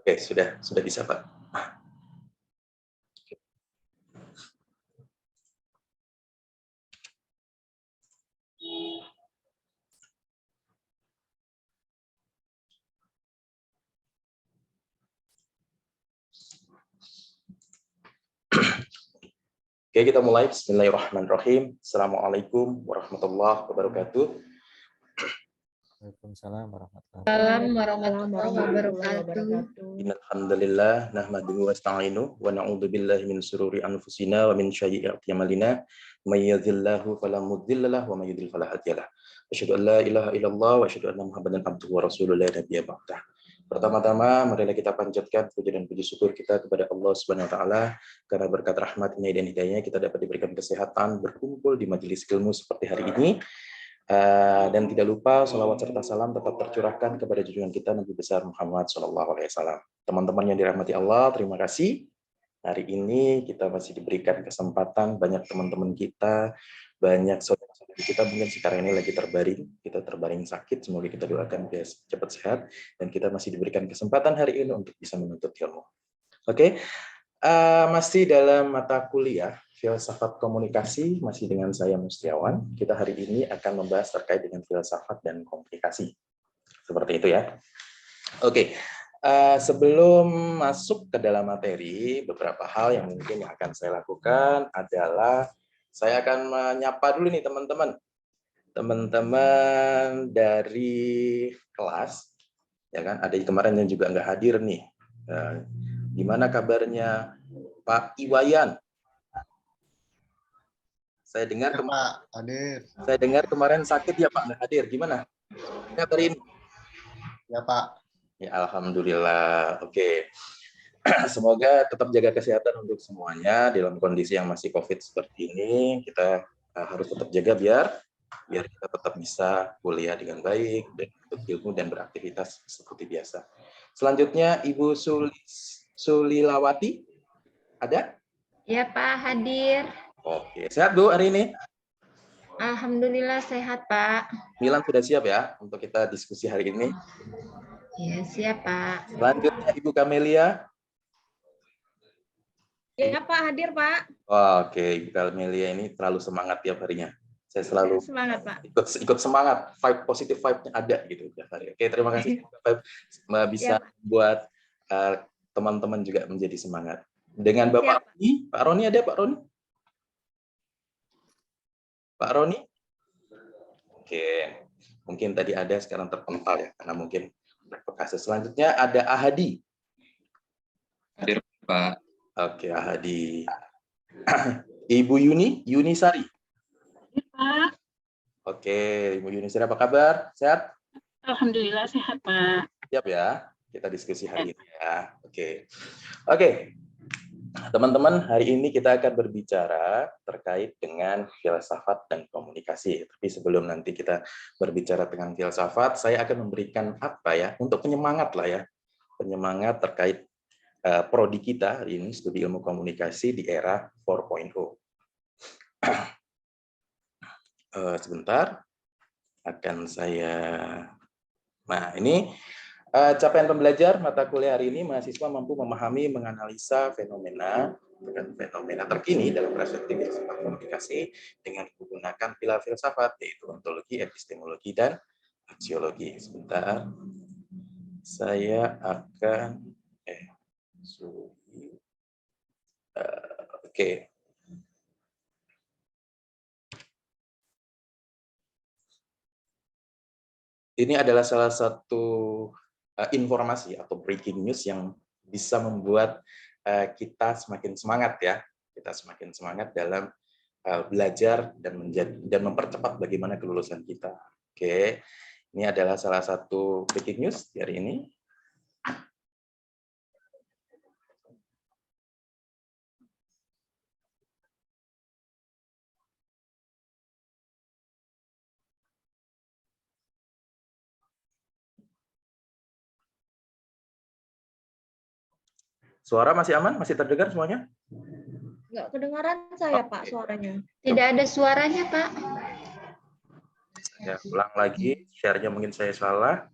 Oke, sudah bisa, Pak. Oke, kita mulai. Bismillahirrahmanirrahim. Assalamualaikum warahmatullahi wabarakatuh. Waalaikumsalam warahmatullahi Warahmatullahi wabarakatuh. Alhamdulillah nahmaduhu wa nasta'inu wa na'udzu billahi min syururi anfusina wa min sayyi'ati a'malina may yahdihillahu fala mudilla lahu wa may yudlil fala hadiyalah. Asyhadu an la ilaha illallah wa asyhadu anna Muhammadan abduhu wa rasuluhu la nabiyya ba'dah. Pertama-tama marilah kita panjatkan puji dan puji syukur kita kepada Allah Subhanahu wa taala karena berkat rahmat-Nya dan hidayah-Nya kita dapat diberikan kesehatan berkumpul di majelis ilmu seperti hari ini. Dan tidak lupa salawat serta salam tetap tercurahkan kepada junjungan kita Nabi besar Muhammad SAW. Teman-teman yang dirahmati Allah, terima kasih. Hari ini kita masih diberikan kesempatan, banyak teman-teman kita, banyak saudara-saudara kita mungkin sekarang ini lagi kita terbaring sakit, semoga kita doakan dia cepat sehat, dan kita masih diberikan kesempatan hari ini untuk bisa menuntut ilmu. Oke. Masih dalam mata kuliah filsafat komunikasi, masih dengan saya Mustiawan. Kita hari ini akan membahas terkait dengan filsafat dan komunikasi. Seperti itu ya. Oke. Sebelum masuk ke dalam materi, beberapa hal yang mungkin yang akan saya lakukan adalah saya akan menyapa dulu nih teman-teman. Teman-teman dari kelas, ya kan? Ada kemarin yang juga nggak hadir nih. Gimana kabarnya Pak Iwayan? Saya dengar saya dengar kemarin sakit ya Pak, nggak hadir. Gimana? Kabarin? Ya Pak. Ya Alhamdulillah. Oke. Semoga tetap jaga kesehatan untuk semuanya dalam kondisi yang masih COVID seperti ini. Kita harus tetap jaga biar kita tetap bisa kuliah dengan baik dan ilmu dan beraktivitas seperti biasa. Selanjutnya Ibu Sulilawati, ada? Ya Pak, hadir. Oke, sehat Bu hari ini? Alhamdulillah sehat Pak. Milan sudah siap ya untuk kita diskusi hari ini? Ya siap Pak. Selanjutnya Ibu Kamelia. Ya Pak, hadir Pak. Oke, Ibu Kamelia ini terlalu semangat tiap harinya. Saya selalu semangat Pak. Ikut semangat, positive vibe-nya ada gitu tiap hari. Oke, terima kasih bisa buat teman-teman juga menjadi semangat. Dengan Bapak Roni, Pak Roni ada Pak Roni? Pak Roni? Oke, mungkin tadi ada sekarang terpental ya, karena mungkin berbekas. Selanjutnya ada Ahadi. Hadir Pak. Oke, Ahadi. Ibu Yunisari. Pak. Oke, Ibu Yunisari apa kabar? Sehat? Alhamdulillah sehat Pak. Siap ya, kita diskusi hari ini ya. Oke. Teman-teman, hari ini kita akan berbicara terkait dengan filsafat dan komunikasi. Tapi sebelum nanti kita berbicara dengan filsafat, saya akan memberikan apa ya, untuk penyemangat lah ya. Penyemangat terkait prodi kita hari ini, studi ilmu komunikasi di era 4.0. Sebentar, akan saya... Nah, ini capaian pembelajar mata kuliah hari ini, mahasiswa mampu memahami, menganalisa fenomena terkini dalam perspektif filsafat komunikasi dengan menggunakan pilar filsafat, yaitu ontologi, epistemologi, dan aksiologi. Sebentar, saya akan oke. Ini adalah salah satu informasi atau breaking news yang bisa membuat kita semakin semangat ya. Kita semakin semangat dalam belajar dan mempercepat bagaimana kelulusan kita. Oke, ini adalah salah satu breaking news di hari ini. Suara masih aman? Masih terdengar semuanya? Nggak kedengaran saya Pak suaranya. Tidak ada suaranya Pak. Ya, ulang lagi, share-nya mungkin saya salah.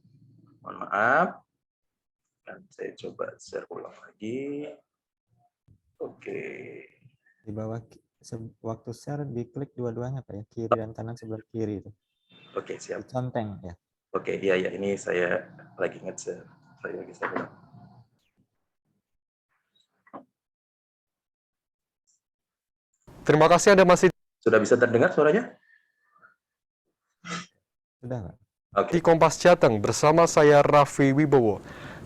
Mohon maaf. Saya coba share ulang lagi. Oke. Di bawah waktu share diklik dua-duanya Pak ya, kiri dan kanan sebelah kiri itu. Oke, siap. Diconteng ya. Oke, iya ya, ini saya lagi nge-share. Saya lagi share ulang. Terima kasih Anda masih Sudah bisa terdengar suaranya? Sudah Pak. Oke. di Kompas Jateng bersama saya Raffi Wibowo.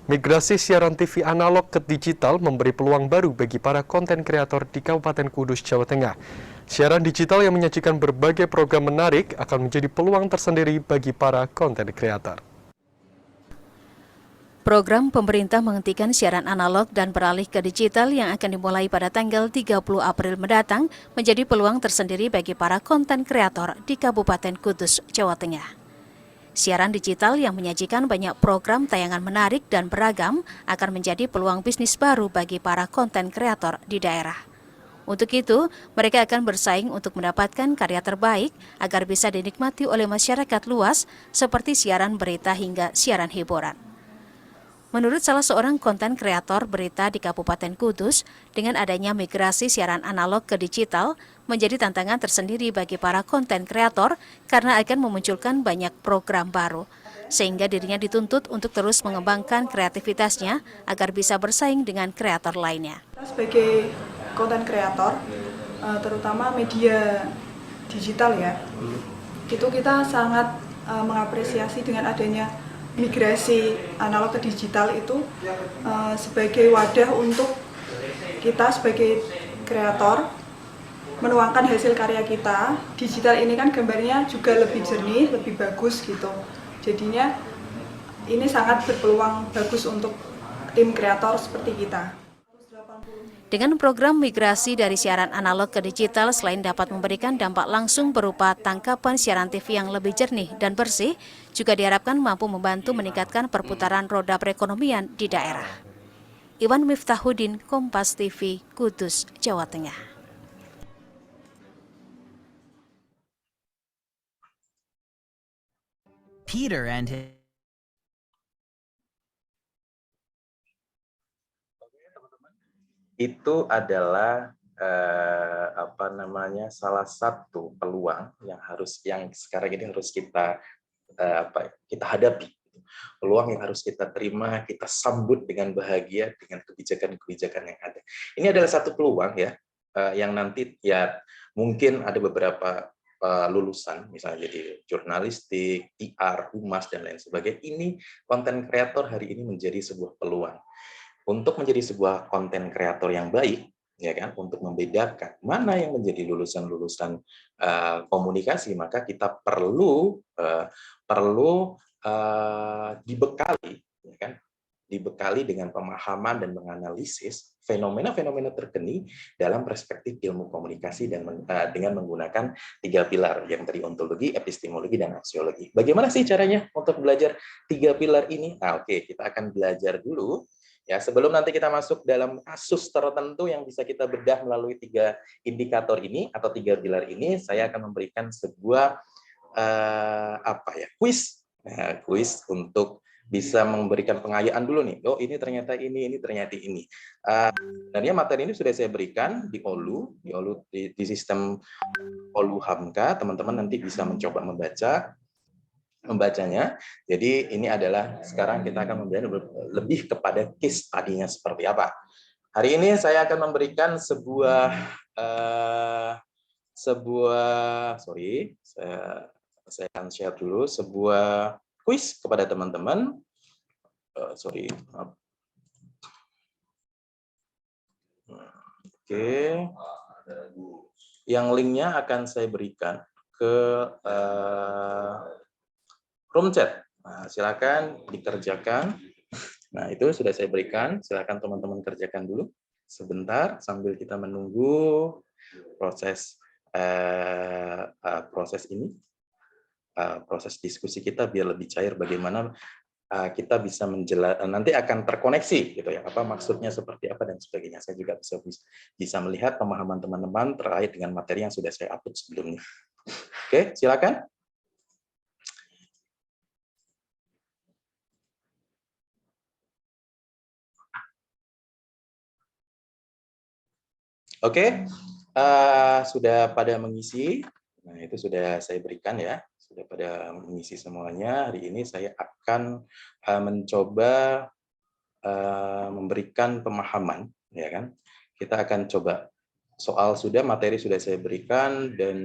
Migrasi siaran TV analog ke digital memberi peluang baru bagi para konten kreator di Kabupaten Kudus, Jawa Tengah. Siaran digital yang menyajikan berbagai program menarik akan menjadi peluang tersendiri bagi para konten kreator. Program pemerintah menghentikan siaran analog dan beralih ke digital yang akan dimulai pada tanggal 30 April mendatang menjadi peluang tersendiri bagi para konten kreator di Kabupaten Kudus, Jawa Tengah. Siaran digital yang menyajikan banyak program tayangan menarik dan beragam akan menjadi peluang bisnis baru bagi para konten kreator di daerah. Untuk itu, mereka akan bersaing untuk mendapatkan karya terbaik agar bisa dinikmati oleh masyarakat luas seperti siaran berita hingga siaran hiburan. Menurut salah seorang konten kreator berita di Kabupaten Kudus, dengan adanya migrasi siaran analog ke digital menjadi tantangan tersendiri bagi para konten kreator karena akan memunculkan banyak program baru, sehingga dirinya dituntut untuk terus mengembangkan kreativitasnya agar bisa bersaing dengan kreator lainnya. Sebagai konten kreator, terutama media digital ya, itu kita sangat mengapresiasi dengan adanya migrasi analog ke digital itu sebagai wadah untuk kita sebagai kreator menuangkan hasil karya kita. Digital ini kan gambarnya juga lebih jernih, lebih bagus gitu. Jadinya ini sangat berpeluang bagus untuk tim kreator seperti kita. Dengan program migrasi dari siaran analog ke digital, selain dapat memberikan dampak langsung berupa tangkapan siaran TV yang lebih jernih dan bersih, juga diharapkan mampu membantu meningkatkan perputaran roda perekonomian di daerah. Iwan Miftahudin, Kompas TV, Kudus, Jawa Tengah. Peter and his Itu adalah salah satu peluang yang sekarang ini harus kita kita hadapi, peluang yang harus kita terima, kita sambut dengan bahagia dengan kebijakan-kebijakan yang ada. Ini adalah satu peluang ya, yang nanti ya mungkin ada beberapa lulusan misalnya jadi jurnalistik, PR, humas dan lain sebagainya. Ini konten kreator hari ini menjadi sebuah peluang. Untuk menjadi sebuah konten kreator yang baik, ya kan, untuk membedakan mana yang menjadi lulusan-lulusan komunikasi, maka kita perlu dibekali, ya kan, dibekali dengan pemahaman dan menganalisis fenomena-fenomena terkini dalam perspektif ilmu komunikasi dan dengan menggunakan 3 pilar yang tadi ontologi, epistemologi, dan aksiologi. Bagaimana sih caranya untuk belajar 3 pilar ini? Nah, oke, kita akan belajar dulu. Ya, sebelum nanti kita masuk dalam kasus tertentu yang bisa kita bedah melalui 3 indikator ini atau 3 pilar ini, saya akan memberikan sebuah kuis, kuis untuk bisa memberikan pengayaan dulu nih. Oh, ini ternyata ini ternyata ini. Dan ya materi ini sudah saya berikan di OLU, di sistem OLU Hamka. Teman-teman nanti bisa mencoba membacanya. Jadi ini adalah sekarang kita akan membahas lebih kepada case tadinya seperti apa. Hari ini saya akan memberikan saya akan share dulu sebuah kuis kepada teman-teman. Oke. Yang linknya akan saya berikan ke room chat. Nah, silakan dikerjakan. Nah, itu sudah saya berikan. Silakan teman-teman kerjakan dulu sebentar sambil kita menunggu proses proses diskusi kita biar lebih cair. Bagaimana kita bisa nanti akan terkoneksi gitu ya, apa maksudnya seperti apa dan sebagainya. Saya juga bisa melihat pemahaman teman-teman terkait dengan materi yang sudah saya upload sebelumnya. Oke, silakan. Oke, sudah pada mengisi. Nah, itu sudah saya berikan ya. Sudah pada mengisi semuanya. Hari ini saya akan mencoba memberikan pemahaman, ya kan? Kita akan coba soal sudah, materi sudah saya berikan, dan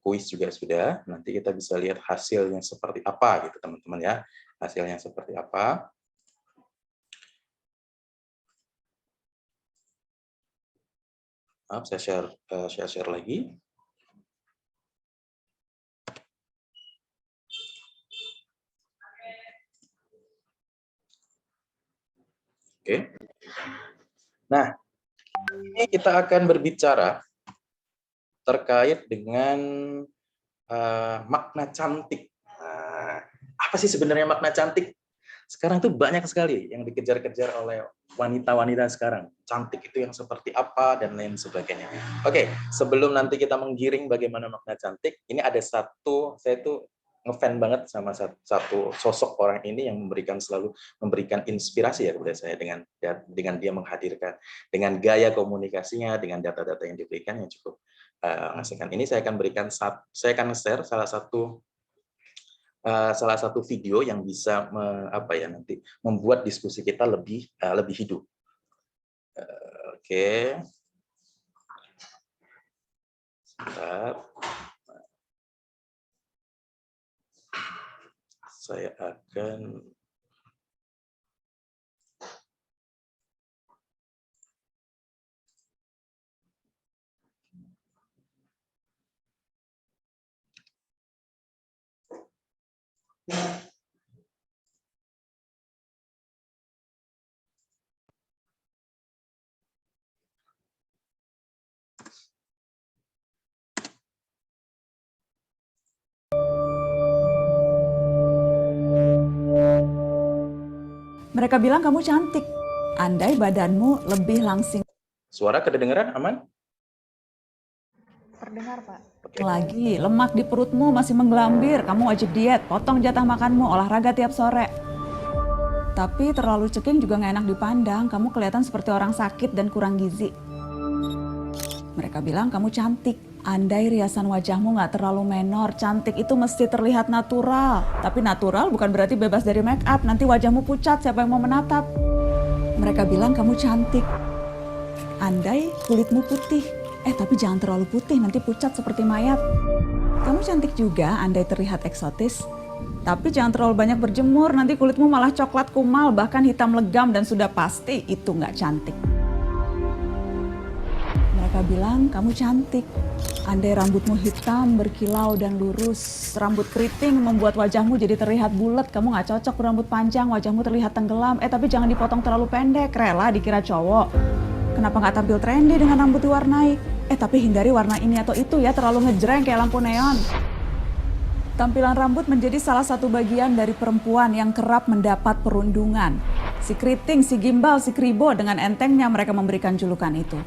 kuis juga sudah. Nanti kita bisa lihat hasilnya seperti apa gitu teman-teman ya. Hasilnya seperti apa. Maaf, saya share lagi. Oke. Nah, ini kita akan berbicara terkait dengan makna cantik. Nah, apa sih sebenarnya makna cantik? Sekarang tuh banyak sekali yang dikejar-kejar oleh wanita-wanita sekarang. Cantik itu yang seperti apa dan lain sebagainya. Oke, sebelum nanti kita menggiring bagaimana makna cantik, ini ada satu, saya tuh ngefan banget sama satu sosok orang ini yang selalu memberikan inspirasi ya kepada saya dengan dia menghadirkan, dengan gaya komunikasinya, dengan data-data yang diberikan yang cukup mengasihkan. Ini saya akan share salah satu video yang bisa nanti membuat diskusi kita lebih hidup. Oke. Sebentar. Saya akan Mereka bilang kamu cantik, andai badanmu lebih langsing suara kedengeran aman? Terdengar, Pak. lagi, lemak di perutmu masih menggelambir, kamu wajib diet, potong jatah makanmu, olahraga tiap sore. Tapi terlalu ceking juga gak enak dipandang, kamu kelihatan seperti orang sakit dan kurang gizi. Mereka bilang kamu cantik, andai riasan wajahmu gak terlalu menor, cantik itu mesti terlihat natural. Tapi natural bukan berarti bebas dari make up, nanti wajahmu pucat, siapa yang mau menatap? Mereka bilang kamu cantik, andai kulitmu putih, tapi jangan terlalu putih, nanti pucat seperti mayat. Kamu cantik juga, andai terlihat eksotis. Tapi jangan terlalu banyak berjemur, nanti kulitmu malah coklat kumal, bahkan hitam legam dan sudah pasti itu nggak cantik. Mereka bilang kamu cantik, andai rambutmu hitam, berkilau dan lurus. Rambut keriting membuat wajahmu jadi terlihat bulat, kamu nggak cocok berambut panjang, wajahmu terlihat tenggelam. Tapi jangan dipotong terlalu pendek, rela dikira cowok. Kenapa nggak tampil trendy dengan rambut diwarnai? Tapi hindari warna ini atau itu ya, terlalu ngejreng kayak lampu neon. Tampilan rambut menjadi salah satu bagian dari perempuan yang kerap mendapat perundungan. Si keriting, si gimbal, si kribo, dengan entengnya mereka memberikan julukan itu.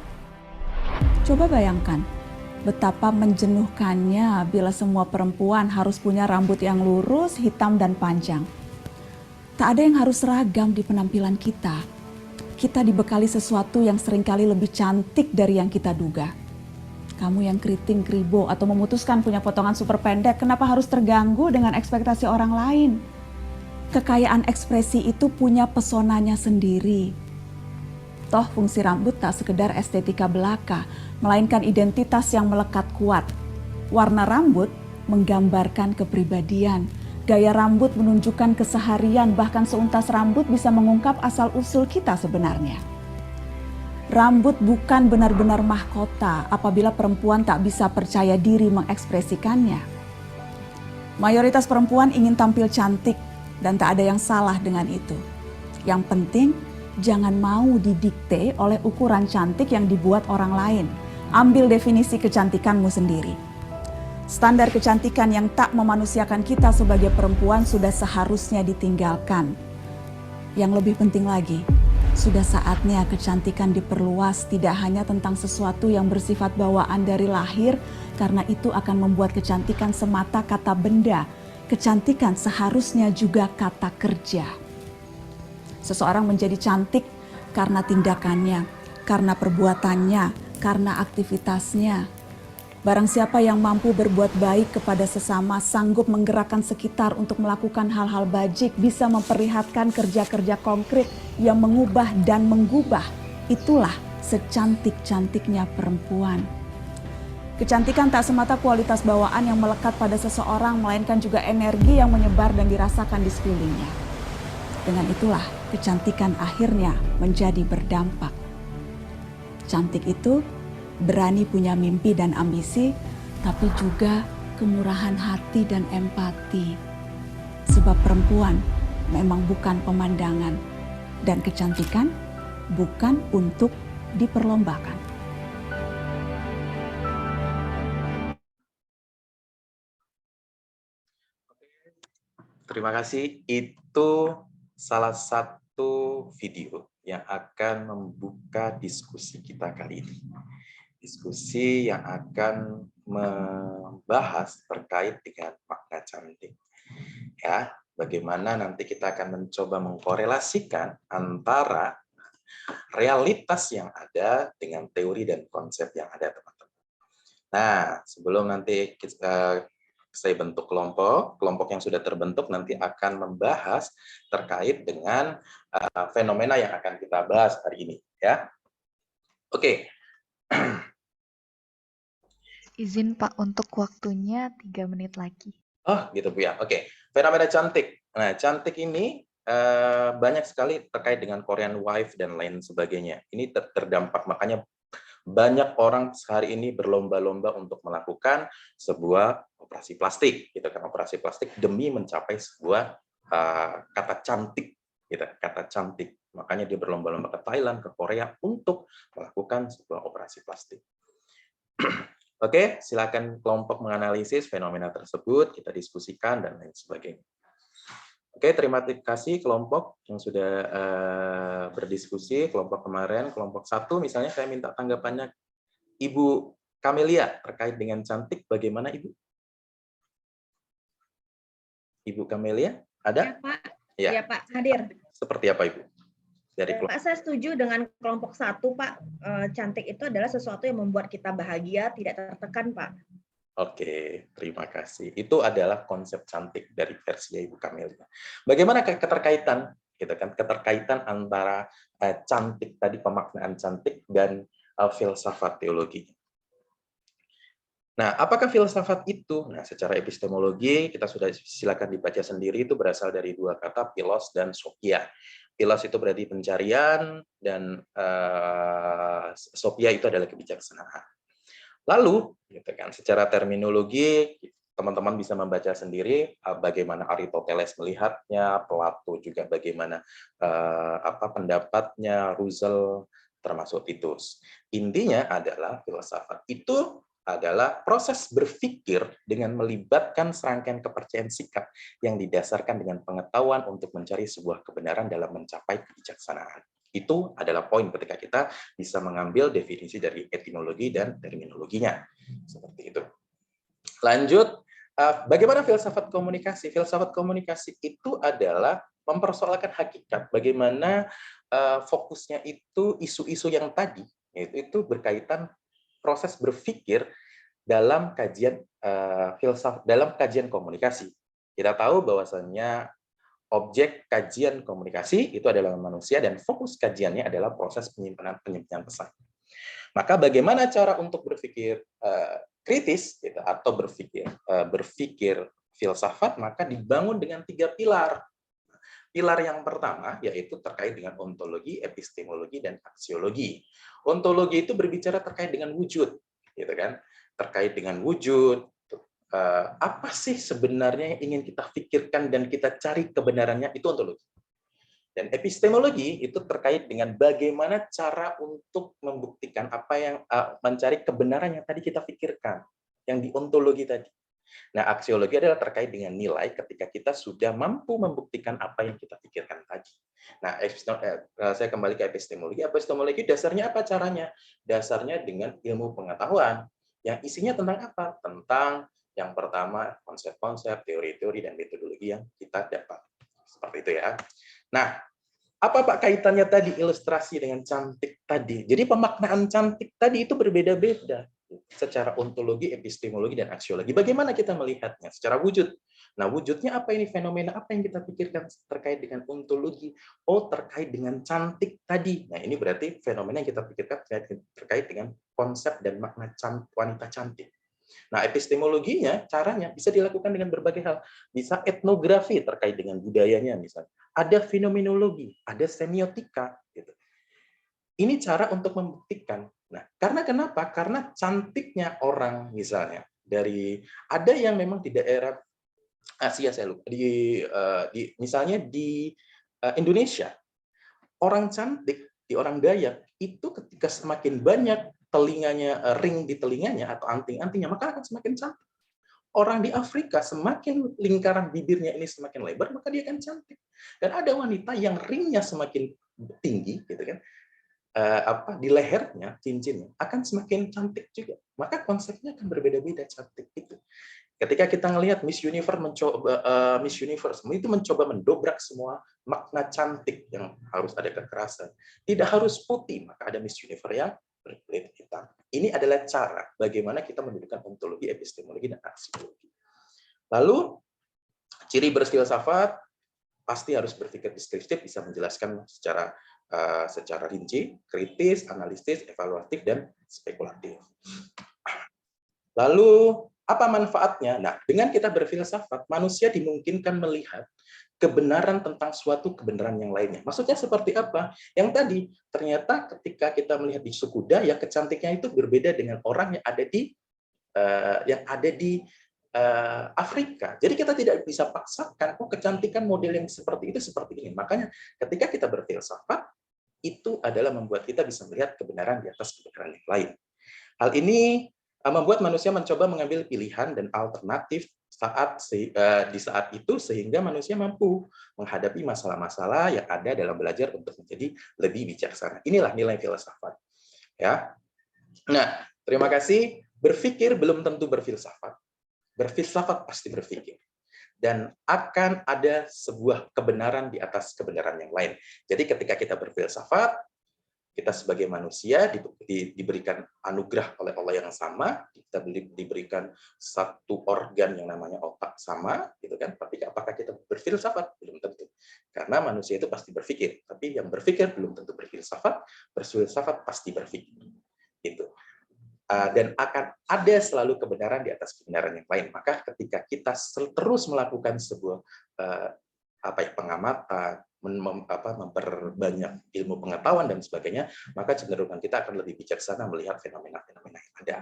Coba bayangkan, betapa menjenuhkannya bila semua perempuan harus punya rambut yang lurus, hitam, dan panjang. Tak ada yang harus seragam di penampilan kita. Kita dibekali sesuatu yang seringkali lebih cantik dari yang kita duga. Kamu yang keriting, kribo, atau memutuskan punya potongan super pendek, kenapa harus terganggu dengan ekspektasi orang lain? Kekayaan ekspresi itu punya pesonanya sendiri. Toh fungsi rambut tak sekedar estetika belaka, melainkan identitas yang melekat kuat. Warna rambut menggambarkan kepribadian. Gaya rambut menunjukkan keseharian, bahkan seuntas rambut bisa mengungkap asal-usul kita sebenarnya. Rambut bukan benar-benar mahkota apabila perempuan tak bisa percaya diri mengekspresikannya. Mayoritas perempuan ingin tampil cantik dan tak ada yang salah dengan itu. Yang penting, jangan mau didikte oleh ukuran cantik yang dibuat orang lain. Ambil definisi kecantikanmu sendiri. Standar kecantikan yang tak memanusiakan kita sebagai perempuan sudah seharusnya ditinggalkan. Yang lebih penting lagi, sudah saatnya kecantikan diperluas, tidak hanya tentang sesuatu yang bersifat bawaan dari lahir, karena itu akan membuat kecantikan semata kata benda. Kecantikan seharusnya juga kata kerja. Seseorang menjadi cantik karena tindakannya, karena perbuatannya, karena aktivitasnya. Barang siapa yang mampu berbuat baik kepada sesama, sanggup menggerakkan sekitar untuk melakukan hal-hal bajik, bisa memperlihatkan kerja-kerja konkret yang mengubah dan menggubah. Itulah secantik-cantiknya perempuan. Kecantikan tak semata kualitas bawaan yang melekat pada seseorang, melainkan juga energi yang menyebar dan dirasakan di sekelilingnya. Dengan itulah kecantikan akhirnya menjadi berdampak. Cantik itu berani punya mimpi dan ambisi, tapi juga kemurahan hati dan empati. Sebab perempuan memang bukan pemandangan, dan kecantikan bukan untuk diperlombakan. Terima kasih. Itu salah satu video yang akan membuka diskusi kita kali ini. Diskusi yang akan membahas terkait dengan makna cantik. Ya, bagaimana nanti kita akan mencoba mengkorelasikan antara realitas yang ada dengan teori dan konsep yang ada, teman-teman. Nah, sebelum nanti saya bentuk kelompok yang sudah terbentuk nanti akan membahas terkait dengan fenomena yang akan kita bahas hari ini, ya. Oke. Izin Pak untuk waktunya 3 menit lagi. Oh, gitu Bu ya. Oke. Fenomena cantik. Nah, cantik ini banyak sekali terkait dengan Korean wife dan lain sebagainya. Ini terdampak, makanya banyak orang sehari ini berlomba-lomba untuk melakukan sebuah operasi plastik, gitu kan, operasi plastik demi mencapai sebuah kata cantik, gitu, kata cantik. Makanya dia berlomba-lomba ke Thailand, ke Korea untuk melakukan sebuah operasi plastik. Oke, silakan kelompok menganalisis fenomena tersebut, kita diskusikan dan lain sebagainya. Oke, terima kasih kelompok yang sudah berdiskusi. Kelompok kemarin, kelompok 1 misalnya, saya minta tanggapannya Ibu Kamelia terkait dengan cantik. Bagaimana Ibu? Ibu Kamelia, ada? Ya Pak, Ya, ya, Pak, hadir. Seperti apa Ibu? Dari Pak, saya setuju dengan kelompok 1, Pak. Cantik itu adalah sesuatu yang membuat kita bahagia, tidak tertekan, Pak. Oke, terima kasih. Itu adalah konsep cantik dari versi Ibu Kamelia. Bagaimana keterkaitan, gitu kan? Keterkaitan antara cantik tadi, pemaknaan cantik dan filsafat teologi. Nah, apakah filsafat itu? Nah, secara epistemologi kita sudah silakan dibaca sendiri, itu berasal dari 2 kata, philos dan sophia. Philos itu berarti pencarian dan sophia itu adalah kebijaksanaan. Lalu, gitu kan, secara terminologi teman-teman bisa membaca sendiri bagaimana Aristoteles melihatnya, Plato juga bagaimana pendapatnya, Russell termasuk Titus. Intinya adalah filsafat itu adalah proses berpikir dengan melibatkan serangkaian kepercayaan sikap yang didasarkan dengan pengetahuan untuk mencari sebuah kebenaran dalam mencapai kebijaksanaan. Itu adalah poin ketika kita bisa mengambil definisi dari etimologi dan terminologinya. Seperti itu. Lanjut, bagaimana filsafat komunikasi? Filsafat komunikasi itu adalah mempersoalkan hakikat. Bagaimana fokusnya itu isu-isu yang tadi, yaitu itu berkaitan proses berpikir dalam kajian filsafat, dalam kajian komunikasi. Kita tahu bahwasannya objek kajian komunikasi itu adalah manusia dan fokus kajiannya adalah proses penyimpanan pesan. Maka bagaimana cara untuk berpikir kritis gitu, atau berpikir filsafat, maka dibangun dengan 3 pilar. Pilar yang pertama yaitu terkait dengan ontologi, epistemologi, dan aksiologi. Ontologi itu berbicara terkait dengan wujud, gitu kan? Terkait dengan wujud. Apa sih sebenarnya yang ingin kita pikirkan dan kita cari kebenarannya, itu ontologi. Dan epistemologi itu terkait dengan bagaimana cara untuk membuktikan apa yang mencari kebenaran yang tadi kita pikirkan, yang di ontologi tadi. Nah, aksiologi adalah terkait dengan nilai ketika kita sudah mampu membuktikan apa yang kita pikirkan tadi. Nah, saya kembali ke epistemologi. Epistemologi dasarnya apa caranya? Dasarnya dengan ilmu pengetahuan yang isinya tentang apa? Tentang yang pertama, konsep-konsep, teori-teori, dan metodologi yang kita dapat. Seperti itu ya. Nah, Apa Pak kaitannya tadi ilustrasi dengan cantik tadi? Jadi pemaknaan cantik tadi itu berbeda-beda secara ontologi, epistemologi, dan aksiologi. Bagaimana kita melihatnya secara wujud? Nah, wujudnya apa ini? Fenomena apa yang kita pikirkan terkait dengan ontologi? Oh, terkait dengan cantik tadi. Nah, ini berarti fenomena yang kita pikirkan terkait dengan konsep dan makna wanita cantik. Nah, epistemologinya, caranya bisa dilakukan dengan berbagai hal. Bisa etnografi terkait dengan budayanya, misalnya. Ada fenomenologi, ada semiotika. Gitu. Ini cara untuk membuktikan. Nah, karena kenapa? Karena cantiknya orang, misalnya, ada yang memang di daerah Asia, saya lupa, misalnya di Indonesia, orang cantik, di orang Dayak, itu ketika semakin banyak telinganya, ring di telinganya atau anting-antingnya, maka akan semakin cantik. Orang di Afrika semakin lingkaran bibirnya ini semakin lebar, maka dia akan cantik. Dan ada wanita yang ringnya semakin tinggi, gitu kan, di lehernya, cincinnya akan semakin cantik juga. Maka konsepnya akan berbeda-beda cantik itu. Ketika kita melihat Miss Universe itu mencoba mendobrak semua makna cantik yang harus ada kekerasan. Tidak harus putih, maka ada Miss Universe yang berkulit hitam. Ini adalah cara bagaimana kita mendudukan ontologi, epistemologi, dan aksiologi. Lalu, ciri berfilsafat pasti harus berpikir deskriptif, bisa menjelaskan secara rinci, kritis, analitis, evaluatif, dan spekulatif. Lalu, apa manfaatnya? Nah, dengan kita berfilsafat, manusia dimungkinkan melihat kebenaran tentang suatu kebenaran yang lainnya. Maksudnya seperti apa? Yang tadi, ternyata ketika kita melihat di suku Dayak, kecantikannya itu berbeda dengan orang yang ada di Afrika. Jadi kita tidak bisa paksakan, kecantikan model yang seperti itu seperti ini. Makanya ketika kita berfilsafat, itu adalah membuat kita bisa melihat kebenaran di atas kebenaran yang lain. Hal ini membuat manusia mencoba mengambil pilihan dan alternatif di saat itu sehingga manusia mampu menghadapi masalah-masalah yang ada dalam belajar untuk menjadi lebih bijaksana. Inilah nilai filsafat. Ya. Nah, terima kasih. Berpikir belum tentu berfilsafat. Berfilsafat pasti berpikir. Dan akan ada sebuah kebenaran di atas kebenaran yang lain. Jadi ketika kita berfilsafat, kita sebagai manusia diberikan anugerah oleh Allah yang sama, kita diberikan satu organ yang namanya otak sama, gitu kan? Tapi apakah kita berfilsafat? Belum tentu. Karena manusia itu pasti berpikir, tapi yang berpikir belum tentu berfilsafat, berfilsafat pasti berpikir. Gitu. Dan akan ada selalu kebenaran di atas kebenaran yang lain. Maka ketika kita terus melakukan sebuah pengamatan, memperbanyak ilmu pengetahuan dan sebagainya, maka cenderungan kita akan lebih bijaksana melihat fenomena-fenomena yang ada.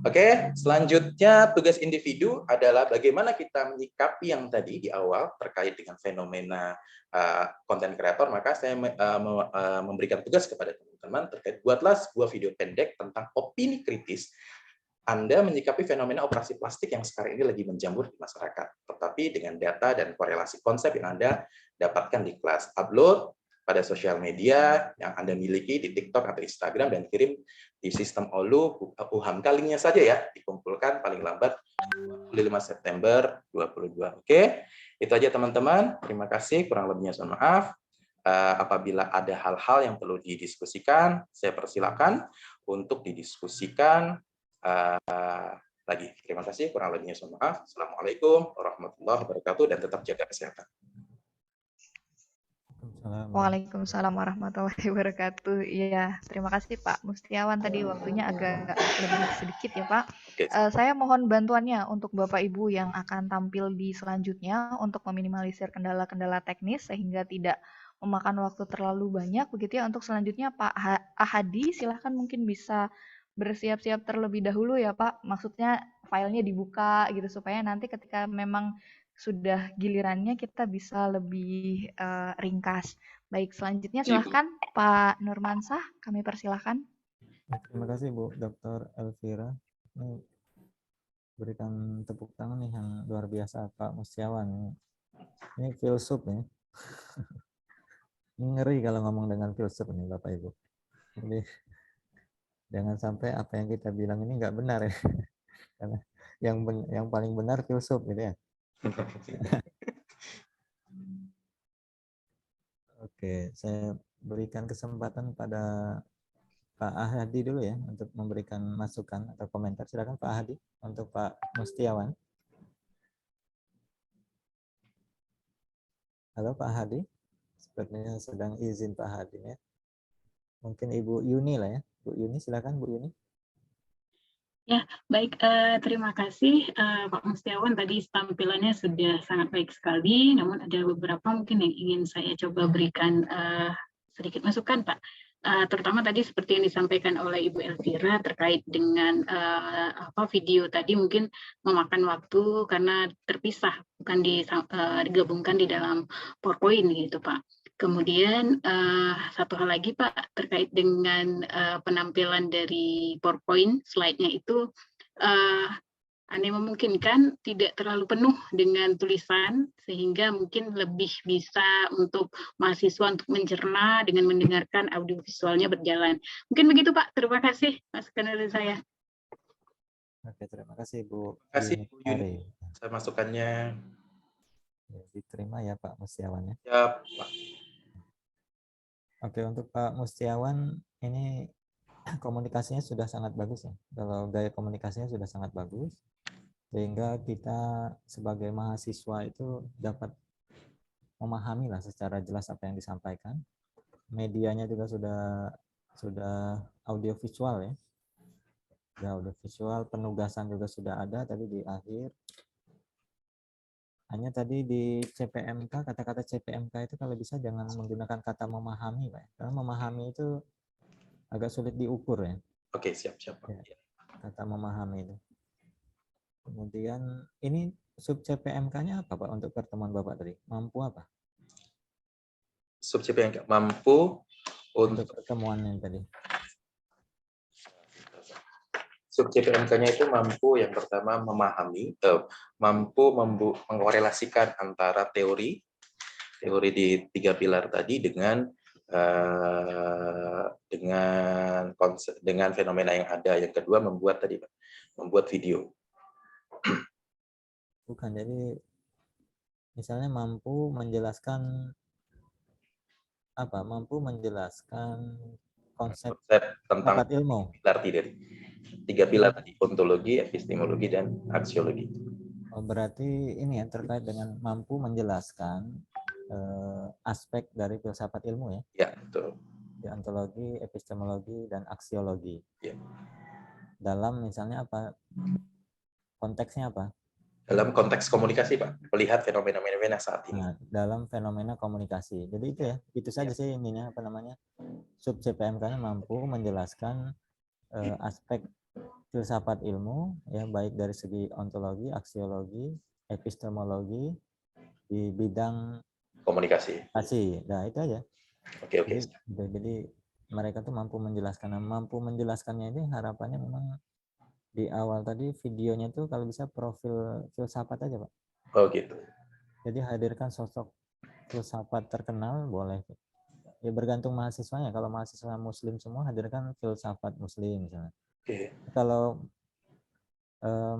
Oke, selanjutnya tugas individu adalah bagaimana kita menyikapi yang tadi di awal terkait dengan fenomena konten kreator. Maka saya memberikan tugas kepada teman-teman terkait buatlah sebuah video pendek tentang opini kritis Anda menyikapi fenomena operasi plastik yang sekarang ini lagi menjamur di masyarakat, tetapi dengan data dan korelasi konsep yang Anda dapatkan di kelas. Upload pada sosial media yang Anda miliki di TikTok atau Instagram dan kirim di sistem OLU UHAMKA, linknya saja ya, dikumpulkan paling lambat 25 September 2022. Oke, itu aja teman-teman. Terima kasih, kurang lebihnya mohon maaf. Apabila ada hal-hal yang perlu didiskusikan, saya persilakan untuk didiskusikan lagi. Terima kasih, kurang lebihnya mohon maaf. Assalamualaikum warahmatullahi wabarakatuh dan tetap jaga kesehatan. Waalaikumsalam warahmatullahi wabarakatuh. Iya, terima kasih Pak Mustiawan. Tadi waktunya agak lebih sedikit ya Pak. Saya mohon bantuannya untuk Bapak Ibu yang akan tampil di selanjutnya untuk meminimalisir kendala-kendala teknis sehingga tidak memakan waktu terlalu banyak. Begitu ya. Untuk selanjutnya Pak Ahadi, silahkan mungkin bisa bersiap-siap terlebih dahulu ya Pak. Maksudnya filenya dibuka gitu supaya nanti ketika memang sudah gilirannya kita bisa lebih ringkas. Baik, selanjutnya silahkan Pak Nurmansah, kami persilahkan. Terima kasih Bu Dr. Elvira. Ini berikan tepuk tangan nih yang luar biasa Pak Mustiawan. Ini filsuf ya. Ini ngeri kalau ngomong dengan filsuf nih Bapak Ibu. Jadi jangan sampai apa yang kita bilang ini nggak benar ya. Karena yang paling benar filsuf gitu ya. Oke, saya berikan kesempatan pada Pak Ahadi dulu ya untuk memberikan masukan atau komentar. Silakan Pak Ahadi untuk Pak Mustiawan. Halo Pak Ahadi, sepertinya sedang izin Pak Ahadi ya. Mungkin Ibu Yuni lah ya. Bu Yuni, silakan Bu Yuni. Ya, baik. Terima kasih Pak Mustiawan. Tadi tampilannya sudah sangat baik sekali, namun ada beberapa mungkin yang ingin saya coba berikan sedikit masukan, Pak. Terutama tadi seperti yang disampaikan oleh Ibu Elvira terkait dengan video tadi mungkin memakan waktu karena terpisah, bukan digabungkan di dalam PowerPoint gitu, Pak. Kemudian satu hal lagi Pak, terkait dengan penampilan dari PowerPoint slide-nya itu Anda memungkinkan tidak terlalu penuh dengan tulisan, sehingga mungkin lebih bisa untuk mahasiswa untuk mencerna dengan mendengarkan audiovisualnya berjalan. Mungkin begitu Pak, terima kasih masukan dari saya. Oke, terima kasih Bu. Terima kasih Bu Yuni. Saya masukannya. Ya, diterima ya Pak Mustiawan ya. Siap, Pak. Oke, untuk Pak Mustiawan ini komunikasinya sudah sangat bagus ya. Kalau gaya komunikasinya sudah sangat bagus, sehingga kita sebagai mahasiswa itu dapat memahami lah secara jelas apa yang disampaikan. Medianya juga sudah audiovisual ya. Sudah audiovisual, penugasan juga sudah ada tadi di akhir. Hanya tadi di CPMK, kata-kata CPMK itu kalau bisa jangan menggunakan kata memahami, Pak. Karena memahami itu agak sulit diukur ya. Oke, siap-siap Pak. Ya, kata memahami itu. Kemudian ini sub CPMK-nya apa Pak untuk pertemuan Bapak tadi? Mampu apa? Sub CPMK mampu Untuk pertemuan yang tadi. Sub CPMK-nya itu mampu yang pertama memahami, mampu mengkorelasikan antara teori di 3 pilar tadi dengan konsep, dengan fenomena yang ada. Yang kedua membuat video. Bukan, jadi misalnya mampu menjelaskan apa? Mampu menjelaskan konsep tentang ilmu. Pilar dari 3 pilar tadi, ontologi, epistemologi, dan aksiologi. Oh, berarti ini ya terkait dengan mampu menjelaskan aspek dari filsafat ilmu ya? Ya, betul. Di ontologi, epistemologi, dan aksiologi. Ya. Dalam misalnya apa? Konteksnya apa? Dalam konteks komunikasi, Pak. Melihat fenomena-fenomena saat ini. Nah, dalam fenomena komunikasi. Jadi itu ya, itu saja sih ininya apa namanya? Sub CPMK-nya mampu menjelaskan aspek filsafat ilmu ya, baik dari segi ontologi, aksiologi, epistemologi di bidang komunikasi. Nah, itu aja. Oke. Jadi mereka tuh mampu menjelaskan. Nah, mampu menjelaskannya ini harapannya memang di awal tadi videonya tuh kalau bisa profil filsafat aja, Pak. Oh, gitu. Jadi hadirkan sosok filsafat terkenal boleh. Ya bergantung mahasiswanya. Kalau mahasiswa muslim semua hadirkan filsafat muslim misalnya. Oke. Kalau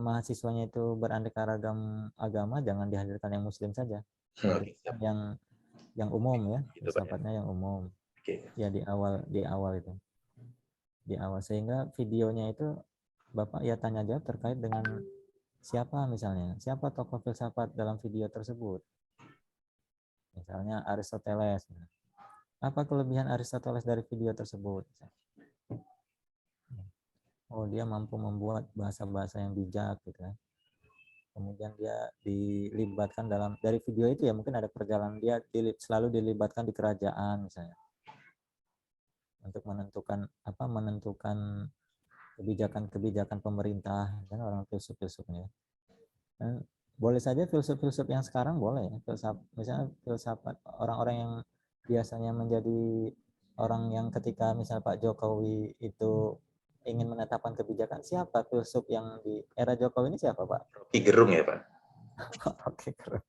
mahasiswanya itu beraneka ragam agama, jangan dihadirkan yang muslim saja. Yang umum ya, filsafatnya yang umum. Ya di awal itu. Di awal, sehingga videonya itu Bapak ya tanya jawab terkait dengan siapa misalnya, siapa tokoh filsafat dalam video tersebut. Misalnya Aristoteles. Apa kelebihan Aristoteles dari video tersebut? Oh, dia mampu membuat bahasa-bahasa yang bijak gitu kan. Kemudian dia dilibatkan dari video itu ya, mungkin ada perjalanan dia selalu dilibatkan di kerajaan misalnya. Untuk menentukan kebijakan pemerintah kan, orang filsuf-filsufnya. Dan boleh saja filsuf-filsuf yang sekarang boleh ya, misalnya filsafat orang-orang yang biasanya menjadi orang yang ketika misal Pak Jokowi itu ingin menetapkan kebijakan, siapa filsuf yang di era Jokowi ini siapa Pak? Rocky Gerung ya Pak? Oke, Gerung.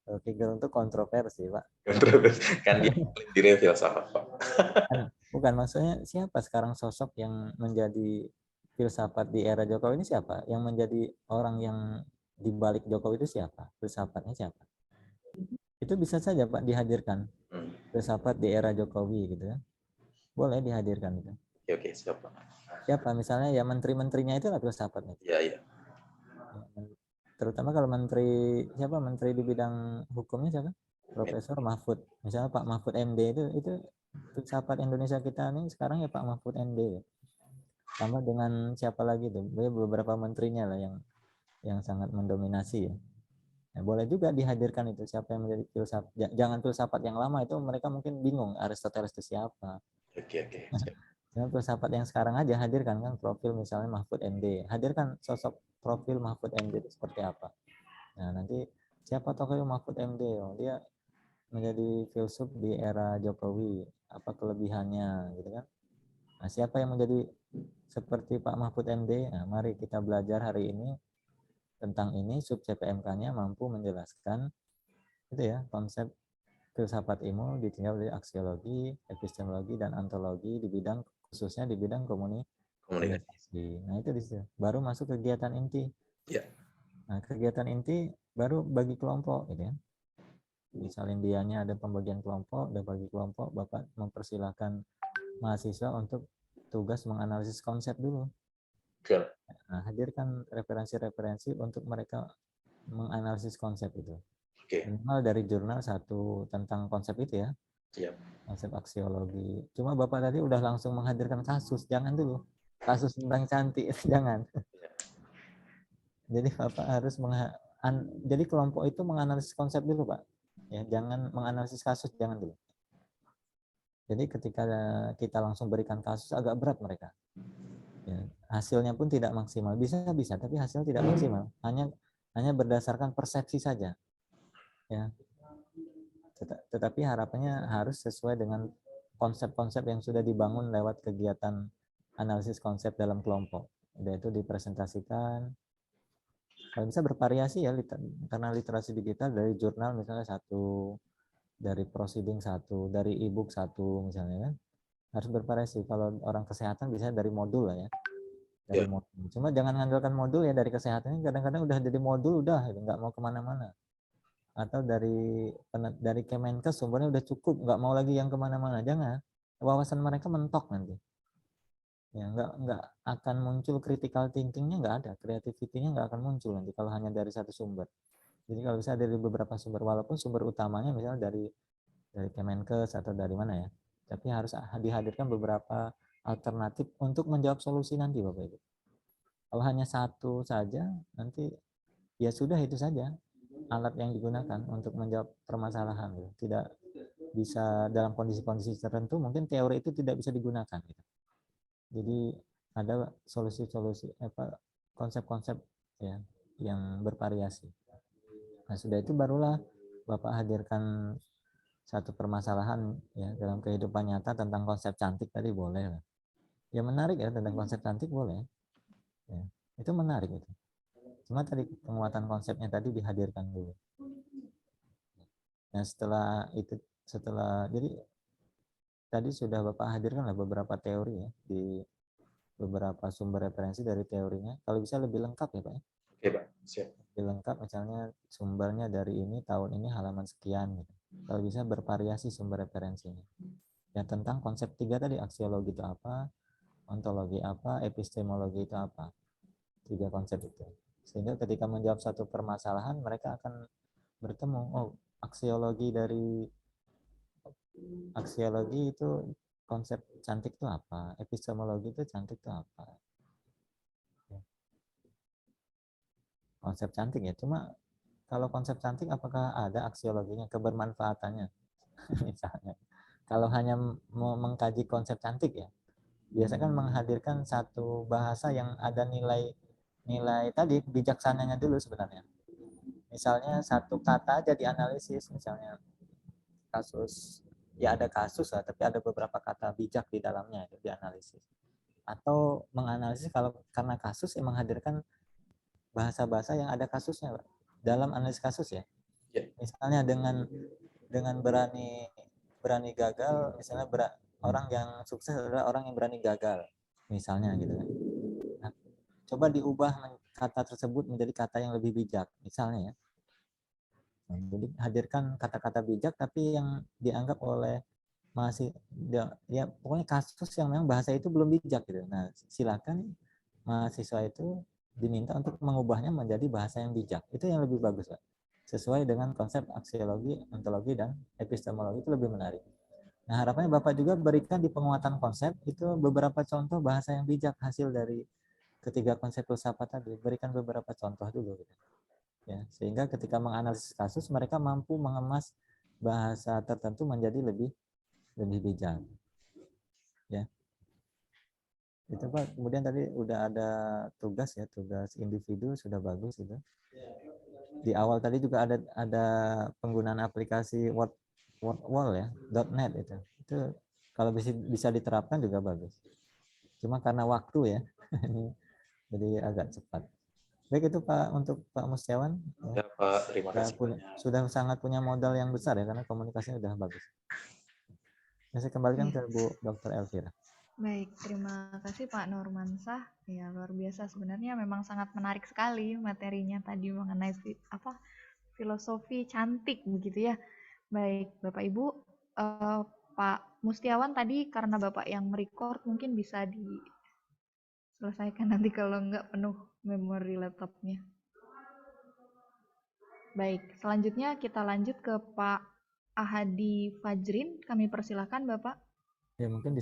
Rocky Gerung itu kontroversi Pak. Kan dia diri filsafat Pak. Bukan, maksudnya siapa sekarang sosok yang menjadi filsafat di era Jokowi ini siapa? Yang menjadi orang yang di balik Jokowi itu siapa? Filsafatnya siapa? Itu bisa saja Pak dihadirkan filsafat di era Jokowi gitu ya. Boleh dihadirkan itu. Oke, siap Pak. Siapa misalnya ya menteri-menterinya itu filsafat. Iya. Terutama kalau menteri di bidang hukumnya siapa? Profesor Mahfud. Misalnya Pak Mahfud MD itu filsafat Indonesia kita nih sekarang ya Pak Mahfud MD. Tambah dengan siapa lagi tuh? Beberapa menterinya lah yang sangat mendominasi ya. Nah, boleh juga dihadirkan itu siapa yang menjadi filsafat. Jangan filsafat yang lama, itu mereka mungkin bingung Aristoteles itu siapa. Oke. Jangan filsafat yang sekarang aja hadirkan kan profil misalnya Mahfud MD. Hadirkan sosok profil Mahfud MD itu seperti apa. Nah, nanti siapa tokoh Mahfud MD? Oh, dia menjadi filsuf di era Jokowi. Apa kelebihannya gitu kan? Nah, siapa yang menjadi seperti Pak Mahfud MD? Nah, mari kita belajar hari ini tentang ini. Sub CPMK-nya mampu menjelaskan itu ya, konsep filsafat ilmu ditinggal dari aksiologi, epistemologi, dan ontologi di bidang khususnya di bidang komunikasi. Nah, itu di situ. Baru masuk kegiatan inti. Ya. Nah, kegiatan inti baru bagi kelompok gitu ya. Di Salindianya ada pembagian kelompok, ada bagi kelompok, Bapak mempersilahkan mahasiswa untuk tugas menganalisis konsep dulu. Nah, hadirkan referensi-referensi untuk mereka menganalisis konsep itu. Minimal dari jurnal satu tentang konsep itu ya. Konsep aksiologi. Cuma Bapak tadi udah langsung menghadirkan kasus, jangan dulu. Kasus tentang cantik, jangan. Jadi Bapak harus jadi kelompok itu menganalisis konsep dulu Pak. Ya, jangan menganalisis kasus, jangan dulu. Jadi ketika kita langsung berikan kasus agak berat mereka. Ya, hasilnya pun tidak maksimal. Bisa, tapi hasilnya tidak maksimal. Hanya berdasarkan persepsi saja. Ya. Tetapi harapannya harus sesuai dengan konsep-konsep yang sudah dibangun lewat kegiatan analisis konsep dalam kelompok. Yaitu dipresentasikan. Kalau bisa bervariasi ya, karena literasi digital dari jurnal misalnya satu, dari proceeding satu, dari e-book satu misalnya kan. Harus bervariasi. Kalau orang kesehatan bisa dari modul lah ya. Dari modul. Cuma jangan mengandalkan modul ya dari kesehatan. Kadang-kadang udah jadi modul udah nggak mau kemana-mana. Atau dari Kemenkes sumbernya udah cukup, nggak mau lagi yang kemana-mana. Jangan. Wawasan mereka mentok nanti. Ya nggak akan muncul critical thinking-nya, nggak ada. Creativity-nya nggak akan muncul nanti kalau hanya dari satu sumber. Jadi kalau bisa dari beberapa sumber, walaupun sumber utamanya misalnya dari Kemenkes atau dari mana ya. Tapi harus dihadirkan beberapa alternatif untuk menjawab solusi nanti Bapak Ibu. Kalau hanya satu saja, nanti ya sudah itu saja alat yang digunakan untuk menjawab permasalahan. Tidak bisa dalam kondisi-kondisi tertentu, mungkin teori itu tidak bisa digunakan. Jadi ada solusi-solusi konsep-konsep ya yang bervariasi. Nah sudah itu barulah Bapak hadirkan satu permasalahan ya dalam kehidupan nyata tentang konsep cantik tadi boleh lah. Ya menarik ya tentang konsep cantik boleh. Ya, itu menarik itu. Cuma tadi penguatan konsepnya tadi dihadirkan dulu. Nah setelah jadi tadi sudah Bapak hadirkan lah beberapa teori ya di beberapa sumber referensi dari teorinya. Kalau bisa lebih lengkap ya Pak. Oke Pak, siap. Lebih lengkap misalnya sumbernya dari ini tahun ini halaman sekian gitu. Kalau bisa bervariasi sumber referensinya. Ya tentang konsep 3 tadi, aksiologi itu apa, ontologi apa, epistemologi itu apa. 3 konsep itu. Sehingga ketika menjawab satu permasalahan mereka akan bertemu, oh aksiologi itu konsep cantik itu apa, epistemologi itu cantik itu apa. Konsep cantik ya, cuma kalau konsep cantik apakah ada aksiologinya, kebermanfaatannya misalnya. Kalau hanya mengkaji konsep cantik ya, biasanya kan menghadirkan satu bahasa yang ada nilai tadi bijaksananya dulu sebenarnya. Misalnya satu kata aja dianalisis, misalnya kasus, ya ada kasus lah, tapi ada beberapa kata bijak di dalamnya itu dianalisis. Atau menganalisis kalau karena kasus yang menghadirkan bahasa-bahasa yang ada kasusnya Pak. Dalam analisis kasus ya. Misalnya dengan berani gagal, misalnya orang yang sukses adalah orang yang berani gagal, misalnya gitu kan. Nah, coba diubah kata tersebut menjadi kata yang lebih bijak, misalnya ya. Nah, jadi hadirkan kata-kata bijak tapi yang dianggap oleh masih ya pokoknya kasus yang memang bahasa itu belum bijak gitu. Nah, silakan mahasiswa itu diminta untuk mengubahnya menjadi bahasa yang bijak. Itu yang lebih bagus, Pak. Sesuai dengan konsep aksiologi, ontologi, dan epistemologi itu lebih menarik. Nah, harapannya Bapak juga berikan di penguatan konsep itu beberapa contoh bahasa yang bijak hasil dari ketiga konsep filsafat tadi. Berikan beberapa contoh dulu gitu. Ya, sehingga ketika menganalisis kasus mereka mampu mengemas bahasa tertentu menjadi lebih bijak. Ya. Itu Pak. Kemudian tadi udah ada tugas ya, tugas individu sudah bagus itu. Di awal tadi juga ada penggunaan aplikasi Wordwall ya, .net itu. Itu kalau bisa diterapkan juga bagus. Cuma karena waktu ya, jadi agak cepat. Baik itu Pak untuk Pak Mustiawan. Ya Pak, terima kasih. Sudah sangat punya modal yang besar ya karena komunikasinya sudah bagus. Saya kembalikan ke Bu Dr. Elvira. Baik, terima kasih Pak Nurmansah. Ya, luar biasa sebenarnya memang sangat menarik sekali materinya tadi mengenai filosofi cantik begitu ya. Baik, Bapak Ibu, Pak Mustiawan tadi karena Bapak yang merecord mungkin bisa diselesaikan nanti kalau enggak penuh memori laptopnya. Baik, selanjutnya kita lanjut ke Pak Ahadi Fajrin. Kami persilakan Bapak. Ya, mungkin